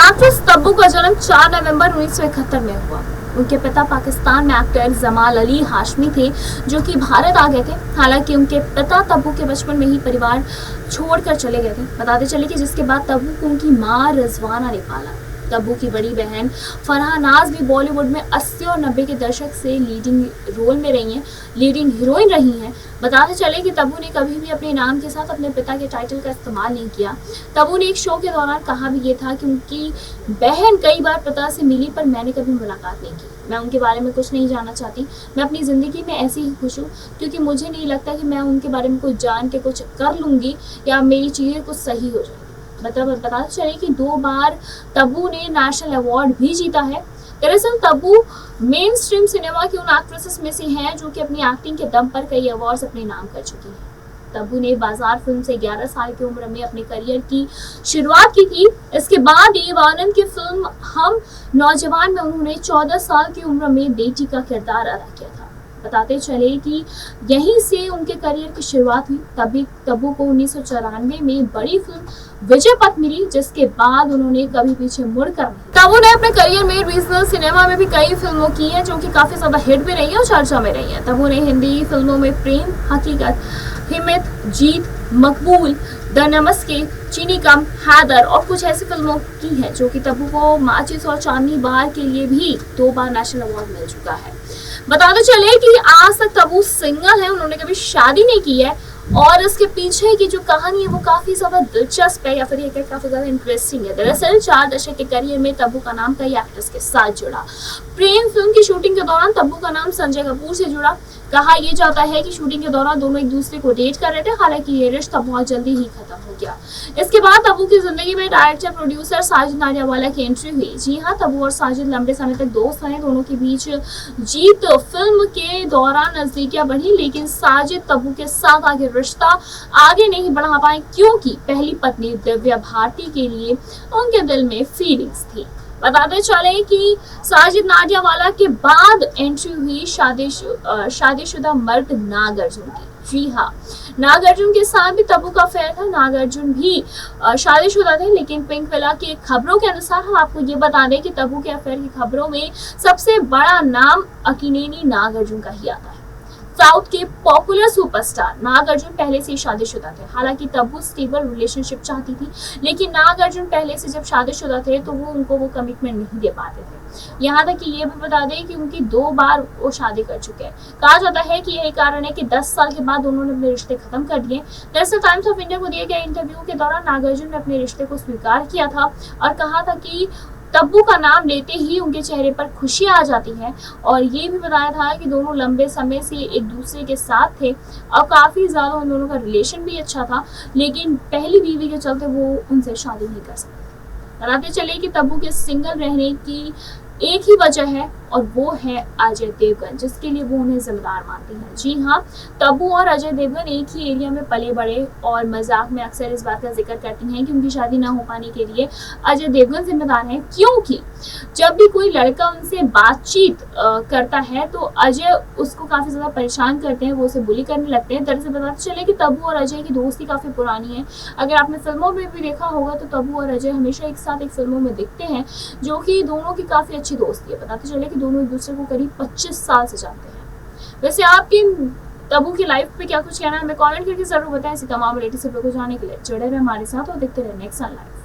Actress Tabu का जन्म 4 नवंबर 1971 में हुआ। उनके पिता पाकिस्तान में एक्टर जमाल अली हाशमी थे, जो कि भारत आ गए थे। हालांकि उनके पिता तब्बू के बचपन में ही परिवार छोड़कर चले गए थे। बताते चले कि जिसके बाद तब्बू को उनकी मां रिजवाना ने पाला। तब्बू की बड़ी बहन फरहा नाज भी बॉलीवुड में 80 और 90 के दशक से लीडिंग हीरोइन रही हैं। बताते चले कि तब्बू ने कभी भी अपने नाम के साथ अपने पिता के टाइटल का इस्तेमाल नहीं किया। तब्बू ने एक शो के दौरान कहा भी ये था कि उनकी बहन कई बार पिता से मिली, पर मैंने कभी मुलाकात नहीं की। मैं उनके बारे में कुछ नहीं जानना चाहती। मैं अपनी ज़िंदगी में ऐसे ही खुश हूँ, क्योंकि मुझे नहीं लगता कि मैं उनके बारे में कुछ जान के कुछ कर लूँगी या मेरी चीज़ें कुछ सही हो जाए। मतलब बताते चले कि 2 बार तब्बू ने नेशनल अवार्ड भी जीता है। दरअसल तब्बू मेन स्ट्रीम सिनेमा की उन एक्ट्रेसेस में से हैं जो कि अपनी एक्टिंग के दम पर कई अवार्ड्स अपने नाम कर चुकी हैं। तब्बू ने बाजार फिल्म से 11 साल की उम्र में अपने करियर की शुरुआत की थी। इसके बाद देव आनंद की फिल्म हम नौजवान में उन्होंने 14 साल की उम्र में बेटी का किरदार अदा किया था। बताते चले कि यहीं से उनके करियर की शुरुआत हुई। तभी तब्बू को 1994 में बड़ी फिल्म विजय पथ मिली, जिसके बाद उन्होंने कभी पीछे मुड़कर नहीं। तब्बू ने अपने करियर में रीजनल सिनेमा में भी कई फिल्मों की हैं, जो कि काफी ज्यादा हिट भी रही है और चर्चा में रही है। तब्बू ने हिंदी फिल्मों में प्रेम, हकीकत, हिम्मत, जीत, मकबूल, द नमस्ते, चीनी कम, हैदर और कुछ ऐसी फिल्मों की है, जो कि तब्बू को माचिस और चांदनी बहार के लिए भी 2 बार नेशनल अवार्ड मिल चुका है। बताते चले कि आज तक तब्बू सिंगल है, उन्होंने कभी शादी नहीं की है और इसके पीछे की जो कहानी है वो काफी ज्यादा दिलचस्प है, या फिर ये काफी ज्यादा इंटरेस्टिंग है। दरअसल 4 दशक के करियर में तब्बू का नाम कई एक्ट्रेस के साथ जुड़ा। प्रेम फिल्म की शूटिंग के दौरान तब्बू का नाम संजय कपूर से जुड़ा। कहा यह जाता है कि शूटिंग के दौरान दोनों एक दूसरे को डेट कर रहे थे, हालांकि ये रिश्ता बहुत जल्दी ही खत्म हो गया। इसके बाद तब्बू की जिंदगी में डायरेक्टर प्रोड्यूसर साजिद नाडियावाला की एंट्री हुई। जी हाँ, तब्बू और साजिद लंबे समय तक दोस्त रहे। दोनों के बीच जीत फिल्म के दौरान नजदीकियां बढ़ी, लेकिन साजिद तब्बू के साथ आगे रिश्ता आगे नहीं बढ़ा पाए, क्योंकि पहली पत्नी दिव्या भारती के लिए उनके दिल में फीलिंग्स थी। बताते चले कि साजिद नाडियावाला के बाद एंट्री हुई शादीशुदा मर्द नागार्जुन की। जी हाँ, नागार्जुन के साथ भी तब्बू का अफेयर था। नागार्जुन भी शादीशुदा थे, लेकिन पिंक विला की खबरों के अनुसार हम आपको ये बता दें कि तब्बू के अफेयर की खबरों में सबसे बड़ा नाम अक्किनेनी नागार्जुन का ही आता है। साउथ के पॉपुलर सुपरस्टार नागार्जुन पहले से शादीशुदा थे। हालांकि तब्बू स्टेबल रिलेशनशिप चाहती थी, लेकिन नागार्जुन पहले से जब शादीशुदा थे तो वो कमिटमेंट नहीं दे पाते थे। यहाँ तक कि ये भी बता दें कि उनकी 2 बार वो शादी कर चुके हैं। कहा जाता है कि यही कारण है कि 10 साल के बाद उन्होंने अपने रिश्ते खत्म कर दिए। दरअसल टाइम्स ऑफ इंडिया को दिए गए इंटरव्यू के दौरान नागार्जुन ने अपने रिश्ते को स्वीकार किया था और कहा था कि तब्बू का नाम लेते ही उनके चेहरे पर खुशी आ जाती है, और ये भी बताया था कि दोनों लंबे समय से एक दूसरे के साथ थे और काफी ज्यादा उन दोनों का रिलेशन भी अच्छा था, लेकिन पहली बीवी के चलते वो उनसे शादी नहीं कर सकते। बताते चले कि तब्बू के सिंगल रहने की एक ही वजह है, और वो है अजय देवगन, जिसके लिए वो उन्हें जिम्मेदार मानती हैं। जी हाँ, तब्बू और अजय देवगन एक ही एरिया में पले बड़े और मजाक में अक्सर इस बात का जिक्र करती हैं कि उनकी शादी ना हो पाने के लिए अजय देवगन जिम्मेदार हैं, क्योंकि जब भी कोई लड़का उनसे बातचीत करता है तो अजय उसको काफी ज्यादा परेशान करते हैं, वो उसे बुली करने लगते हैं। दरअसल बताते चले कि तब्बू और अजय की दोस्ती काफी पुरानी है। अगर आपने फिल्मों में भी देखा होगा तो तब्बू और अजय हमेशा एक साथ एक फिल्मों में दिखते हैं, जो कि दोनों की काफी अच्छी दोस्ती है। बताते चले कि दोनों एक दूसरे को करीब 25 साल से जानते हैं। वैसे आपकी तब्बू की लाइफ पे क्या कुछ कहना है, हमें कमेंट करके जरूर बताएं। ऐसी तमाम लेटेस्ट खबरों को जानने के लिए जुड़े रहे हमारे साथ और देखते रहे नेक्स्ट लाइव।